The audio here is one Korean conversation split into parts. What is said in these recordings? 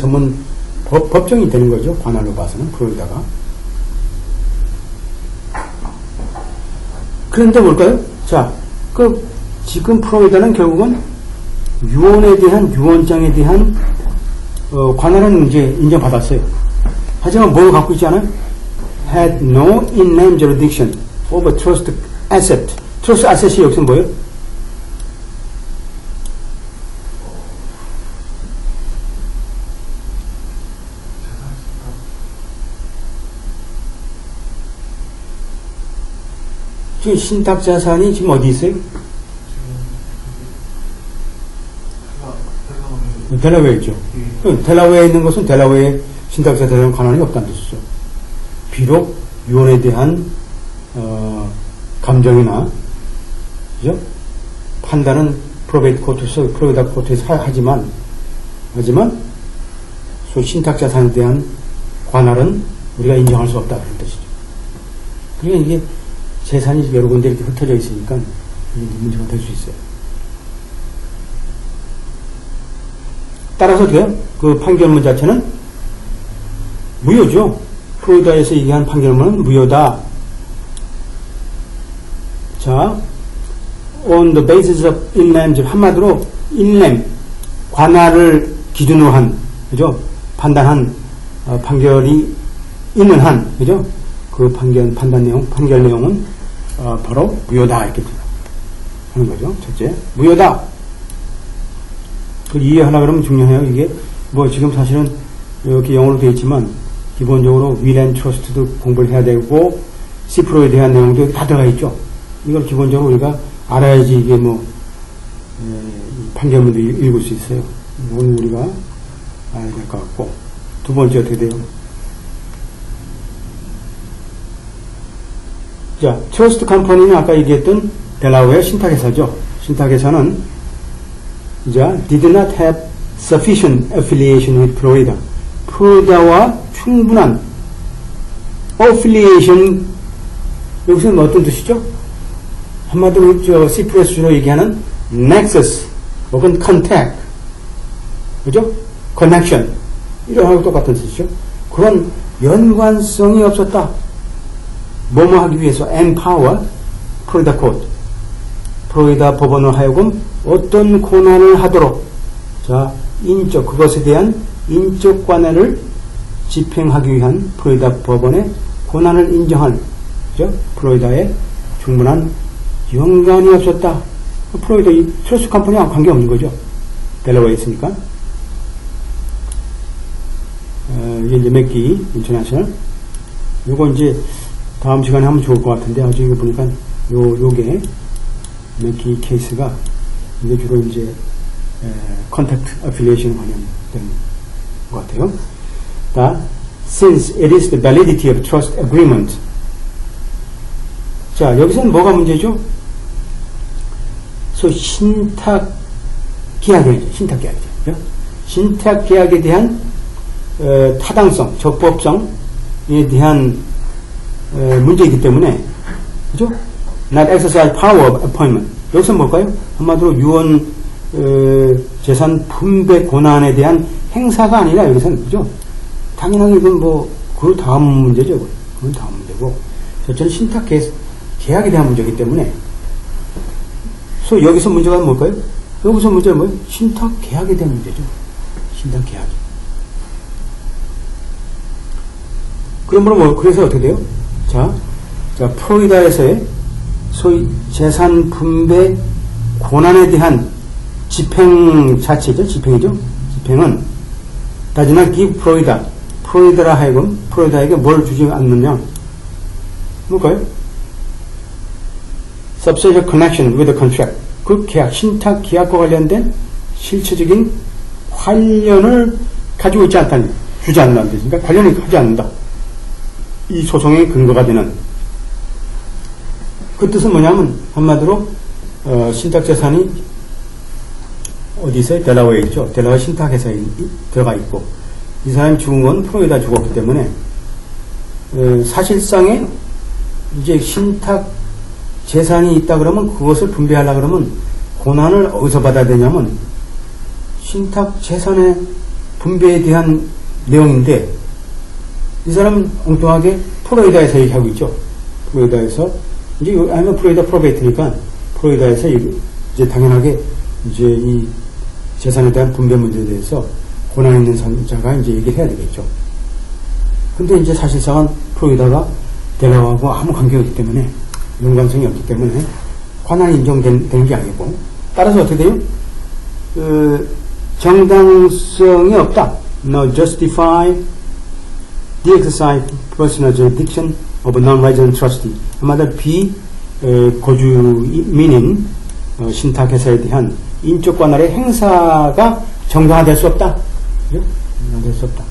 전문 법정이 되는 거죠. 관할로 봐서는 프로이다가. 그런데 뭘까요? 자, 지금 프로이다는 결국은 유언에 대한, 유언장에 대한 관할은 이제 인정받았어요. 하지만 뭘 갖고 있지 않아요? had no in-name jurisdiction over trust asset. trust asset이 여기서 뭐예요? 지금 신탁자산이 지금 어디 있어요? 델라웨어 있죠. 델라웨어에 있는 것은 델라웨어에 신탁자산에 관한이 없다는 뜻이죠. 비록 유언에 대한 감정이나 그죠? 판단은 프로베이트 코트에서 프로베이트 코트에서 하지만 신탁자산에 대한 관할은 우리가 인정할 수 없다 그런 뜻이죠. 그러니까 이게 재산이 여러 군데 이렇게 흩어져 있으니까 문제가 될 수 있어요. 따라서 그 판결문 자체는 무효죠. 프로이다에서 얘기한 판결문은 무효다. 자, on the basis of in-name, 한마디로 in-name, 관할을 기준으로 한, 그죠? 판단한 판결이 있는 한, 그죠? 그 판결 내용은 바로 무효다 이렇게 하는 거죠. 첫째, 무효다. 그걸 이해하려고 그러면 중요해요. 이게 뭐 지금 사실은 이렇게 영어로 되어 있지만 기본적으로 will and trust도 공부를 해야 되고 C프로에 대한 내용도 다 들어가 있죠. 이걸 기본적으로 우리가 알아야지 이게 판결문도 읽을 수 있어요. 이건 우리가 알아야 될 것 같고. 두 번째 어떻게 돼요? 자, 트러스트 컴퍼니는 아까 얘기했던 델라웨어 신탁회사죠. 신탁회사는 did not have sufficient affiliation with Florida. 프로이다와 충분한 affiliation, 여기서는 어떤 뜻이죠? 한마디로 C프레스로 얘기하는 nexus 혹은 contact, 그죠? connection 이런 하고 똑같은 뜻이죠. 그런 연관성이 없었다. 뭐뭐 하기 위해서 empower 프로이다 코드, 프로이다 법원을 하여금 어떤 권한을 하도록, 자, 그것에 대한 인적 관할을 집행하기 위한 프로이다 법원의 권한을 인정한, 그죠? 프로이다에 충분한 연관이 없었다. 프로이다 이 트러스트 컴퍼니와 관계없는 거죠. 델라웨어에 있으니까. 이게 이제 맥기 인터내셔널. 요거 이제 다음 시간에 하면 좋을 것 같은데, 아주 이거 보니까 요게 맥기 케이스가 이게 주로 이제 컨택트 애필리에이션 관련된 것 같아요. 자, since it is the validity of trust agreement. 자, 여기서는 뭐가 문제죠? 신탁 계약이죠. 신탁 계약이죠. 신탁 계약에 대한 타당성, 적법성에 대한 문제이기 때문에, 그죠? Not exercise power of appointment. 여기서 뭘까요? 한마디로 유언 재산 분배 권한에 대한 행사가 아니라 여기서는, 그죠? 당연하게 이건 그 다음 문제죠. 그건 다음 문제고. 첫째는 신탁 계약에 대한 문제이기 때문에. 여기서 문제가 뭘까요? 여기서 문제는 뭐예요? 신탁 계약에 대한 문제죠. 신탁 계약. 그러므로 그래서 어떻게 돼요? 자, 프로이다에서의 소위 재산 분배 권한에 대한 집행 자체죠. 집행이죠. 집행은 does not give 프로이다라 하여금 프로이다에게 뭘 주지 않느냐? 뭘까요? substantial connection with the contract. 그 계약, 신탁 계약과 관련된 실체적인 관련을 가지고 있지 않다니, 주지 않는다는 뜻이니까 관련이 하지 않는다. 이 소송의 근거가 되는. 그 뜻은 뭐냐면, 한마디로, 신탁재산이 어디 있어요? 델라웨어에 있죠. 델라웨어 신탁회사에 들어가 있고, 이 사람이 죽은 건 프로이다 죽었기 때문에, 사실상에 이제 신탁 재산이 있다 그러면 그것을 분배하려고 그러면 권한을 어디서 받아야 되냐면 신탁 재산의 분배에 대한 내용인데, 이 사람은 엉뚱하게 플로리다에서 얘기하고 있죠. 플로리다에서, 이제, 아니면 플로리다 프로베이트니까, 플로리다에서 이제 당연하게 이제 이 재산에 대한 분배 문제에 대해서 권한 있는 자가 이제 얘기를 해야 되겠죠. 근데 이제 사실상은 플로리다가 델라웨어하고 아무 관계가 없기 때문에, 연관성이 없기 때문에, 권한이 인정되는 게 아니고, 따라서 어떻게 돼요? 정당성이 없다. No justify the exercise personal jurisdiction of a non-resident trustee. 아마도 비거주민인 신탁회사에 대한 인적 관할의 행사가 정당화될 수 없다. 그죠? 정당화될 수 없다.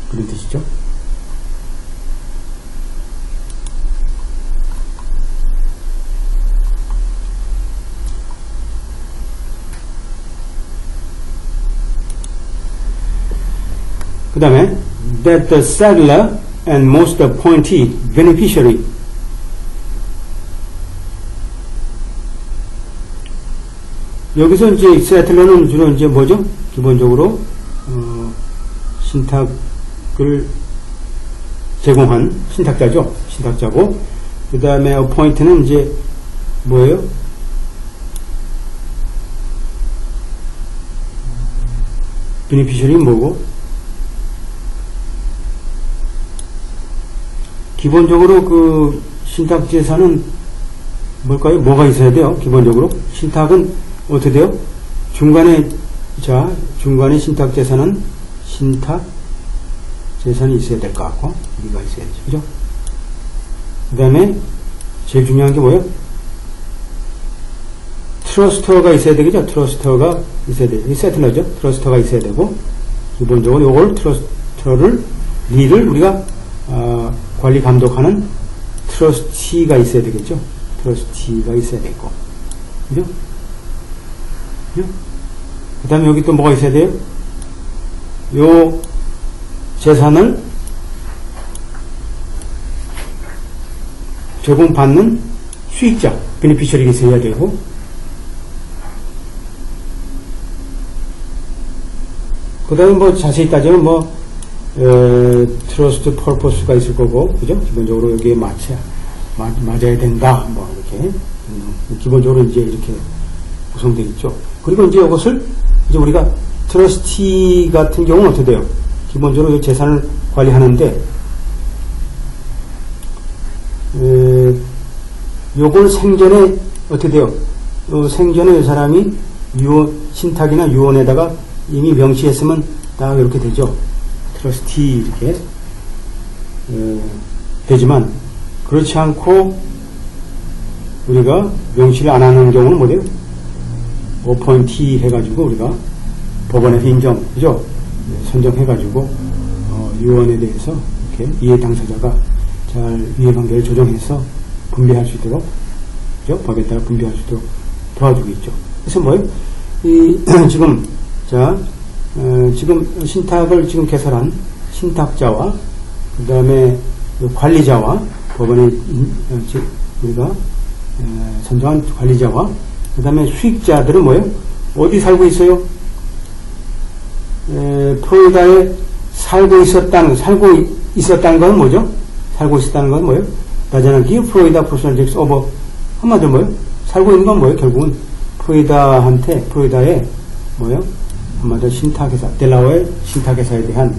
그런 뜻이죠. 그 다음에 that the settler and most appointee beneficiary 여기서 이제 세틀러는 주로 이제 뭐죠? 기본적으로 신탁을 제공한 신탁자죠. 신탁자고 그 다음에 appoint는 이제 뭐예요? beneficiary 뭐고? 기본적으로 그 신탁재산은 뭘까요? 뭐가 있어야 돼요? 기본적으로 신탁은 어떻게 돼요? 중간에 신탁재산은 신탁재산이 있어야 될 것 같고 여기가 있어야지, 그죠? 그 다음에 제일 중요한 게 뭐예요? 트러스터가 있어야 되겠죠? 트러스터가 있어야 돼요. 이 세틀러죠? 트러스터가 있어야 되고 기본적으로 이걸 트러스터를 리를 우리가 관리 감독하는 트러스티가 있어야 되겠죠. 트러스티가 있어야 되고, 그죠? 그 다음에 여기 또 뭐가 있어야 돼요? 요 재산을 제공받는 수익자, 베네피셔리가 있어야 되고, 그 다음에 뭐 자세히 따지면 뭐 트러스트 퍼포스가 있을 거고, 그죠? 기본적으로 여기에 맞아야 된다, 뭐, 이렇게. 기본적으로 이제 이렇게 구성되어 있죠. 그리고 이제 이것을, 이제 우리가 트러스티 같은 경우는 어떻게 돼요? 기본적으로 이 재산을 관리하는데, 요걸 생전에 어떻게 돼요? 생전에 이 사람이 신탁이나 유언에다가 이미 명시했으면 딱 이렇게 되죠. 트러스티 이렇게 되지만 그렇지 않고 우리가 명시를 안 하는 경우는 뭐예요? 어포인티 해가지고 우리가 법원에서 인정, 그죠? 선정해가지고 유언에 대해서 이렇게 이해 당사자가 잘 이해관계를 조정해서 분배할 수 있도록, 그죠? 법에 따라 분배할 수 있도록 도와주고 있죠. 그래서 뭐예요? 지금 신탁을 지금 개설한 신탁자와 그 다음에 관리자와 법원에 우리가 선정한 관리자와 그 다음에 수익자들은 뭐예요? 어디 살고 있어요? 플로리다에 살고 있었다는 건 뭐죠? 살고 있었다는 건 뭐예요? 나자나 give Florida personal jurisdiction over 한마디로 뭐예요? 살고 있는 건 뭐예요? 결국은 플로리다에 뭐예요? 한마디로 신탁회사, 델라웨어 신탁회사에 대한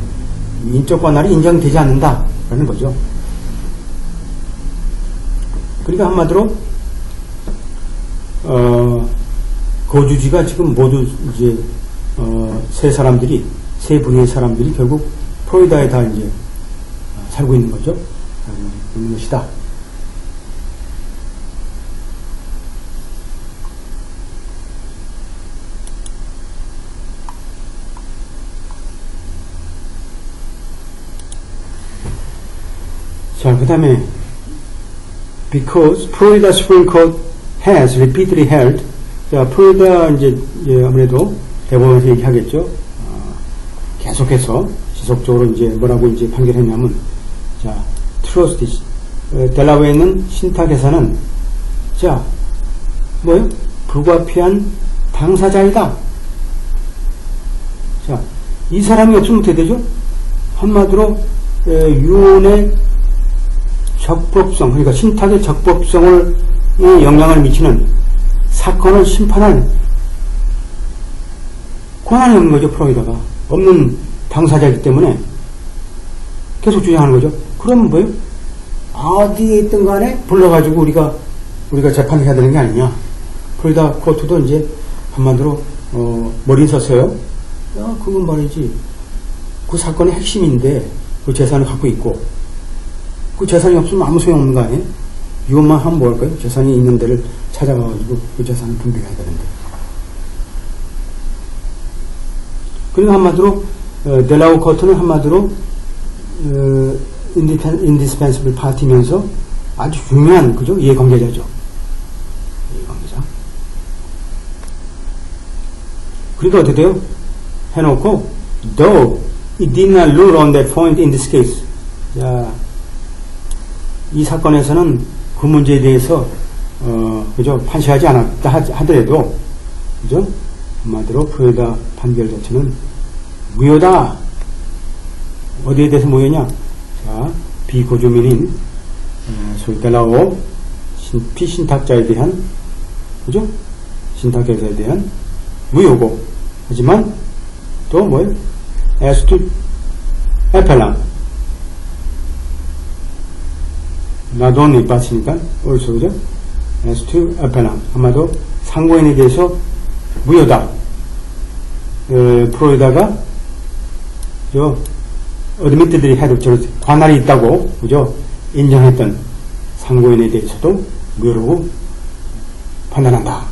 인적 관할이 인정되지 않는다라는 거죠. 그러니까 한마디로 거주지가 지금 모두 이제 세 부류의 사람들이 결국 플로리다에 다 이제 살고 있는 거죠. 있는 것이다. 자, 그 다음에 because Florida Supreme Court has repeatedly held, 자, 플로리다 이제 아무래도 대법원에서 얘기하겠죠. 계속해서 지속적으로 이제 뭐라고 이제 판결했냐면, 자, 트러스티, 델라웨어에 있는 신탁회사는, 자, 뭐요? 불가피한 당사자이다. 자, 이 사람이 없으면 어떻게 되죠? 한마디로 유언의 적법성, 그러니까 신탁의 적법성을 영향을 미치는 사건을 심판할 권한이 없는 거죠. 프로이다가 없는 당사자이기 때문에 계속 주장하는 거죠. 그러면 뭐예요? 어디에 있든 간에 불러가지고 우리가 재판을 해야 되는 게 아니냐. 프로이다 코트도 이제 한마디로 머리 서서요. 야, 그건 말이지. 그 사건의 핵심인데 그 재산을 갖고 있고 그 재산이 없으면 아무 소용 없는 거 아니에요? 이것만 하면 뭐 할까요? 재산이 있는 데를 찾아가가지고 그 재산을 분배해야 되는데. 그리고 한마디로 델라우 코트는 한마디로 indispensable party면서 아주 중요한 그죠? 이해관계자죠. 이해관계자. 그러니까 어떻게 돼요? 해놓고 though it did not rule on that point in this case. 자, 이 사건에서는 그 문제에 대해서 그죠? 판시하지 않았다 하더라도 그죠? 한마디로 프로이다 판결 자체는 무효다. 어디에 대해서 무효냐? 자, 비고주민인 소위 델라오 피신탁자에 대한 그죠? 신탁회사에 대한 무효고 하지만 또 뭐예요? as to appellant not only but이니까 also 그죠? as to appellant 아마도 상고인에 대해서 무효다. 프로이다가 저 어드미트들이 해도 저 관할이 있다고 그죠? 인정했던 상고인에 대해서도 무효라고 판단한다.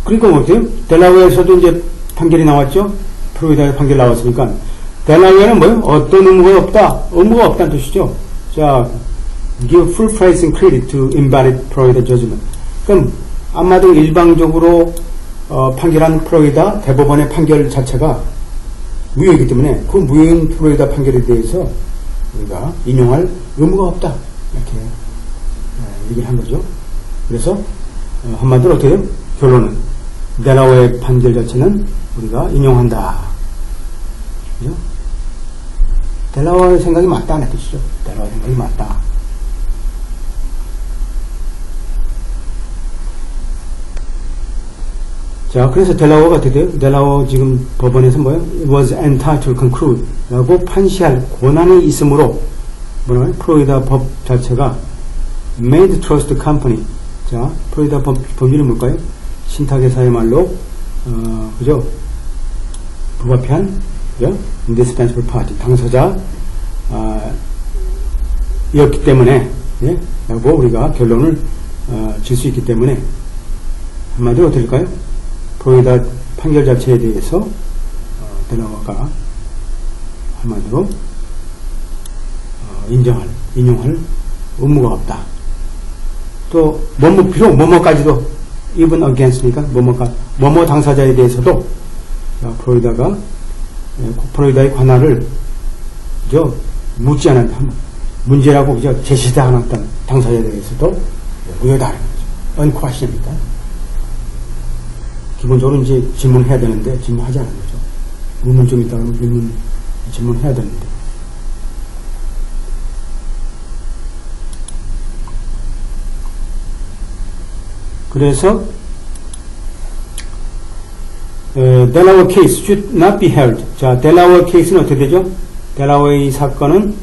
그러니까 어때요? 델라웨어에서도 이제 판결이 나왔죠? 프로이다의 판결이 나왔으니까 델라웨어는 뭐예요? 어떤 의무가 없다. 의무가 없다는 뜻이죠. 자, give full praise and credit to invalid Florida judgment. 그럼 아마도 일방적으로 판결한 플로리다 대법원의 판결 자체가 무효이기 때문에 그 무효인 플로리다 판결에 대해서 우리가 인용할 의무가 없다. 이렇게 얘기를 한 거죠. 그래서 한마디로 어떻게 해요? 결론은 델라웨어의 판결 자체는 우리가 인용한다. 그죠? 델라웨어의 생각이 맞다는 뜻이죠. 델라웨어의 생각이 맞다. 자, 그래서 델라워가 어떻게 돼요? 델라워 지금 법원에서 뭐예요? It was entitled to conclude 라고 판시할 권한이 있으므로 뭐라고요? 프로이다 법 자체가 made trust company. 자, 프로이다 법률은 뭘까요? 신탁회사의 말로 그죠? 불가피한 그죠? indispensable party 당사자 였기 때문에 예? 라고 우리가 결론을 질 수 있기 때문에 한마디로 어떻게 될까요? 프로이다 판결 자체에 대해서 델라워가 한마디로 인용할 의무가 없다. 또 비록 뭐뭐까지도 even against니까 뭐뭐 당사자에 대해서도 프로이다의 관할을 그저 묻지 않았다. 문제라고 그저 제시도 않았던 당사자에 대해서도 무효다. unquestion입니다. 기본적으로 이제 질문해야 되는데 질문하지 않은 거죠. 의문 좀 있다면 질문해야 되는데. 그래서 델라워 케이스 should not be held. 자, 델라워 케이스는 어떻게 되죠? 델라워의 사건은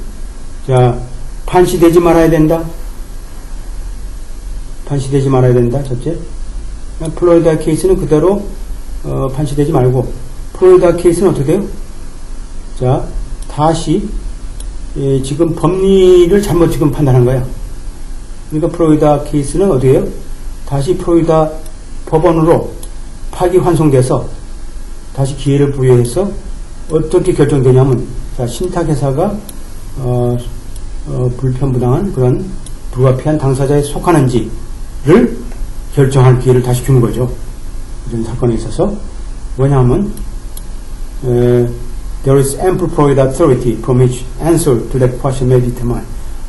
자 판시되지 말아야 된다. 판시되지 말아야 된다. 첫째. 플로리다 케이스는 그대로 판시되지 말고 플로리다 케이스는 어떻게 돼요? 자, 다시 지금 법리를 잘못 지금 판단한 거야. 그러니까 플로리다 케이스는 어디에요? 다시 플로리다 법원으로 파기환송돼서 다시 기회를 부여해서 어떻게 결정되냐면 자, 신탁회사가 불편부당한 그런 불가피한 당사자에 속하는지를 결정할 기회를 다시 주는 거죠. 이런 사건에 있어서 뭐냐면 there is ample private authority from which answer to that question may be determined.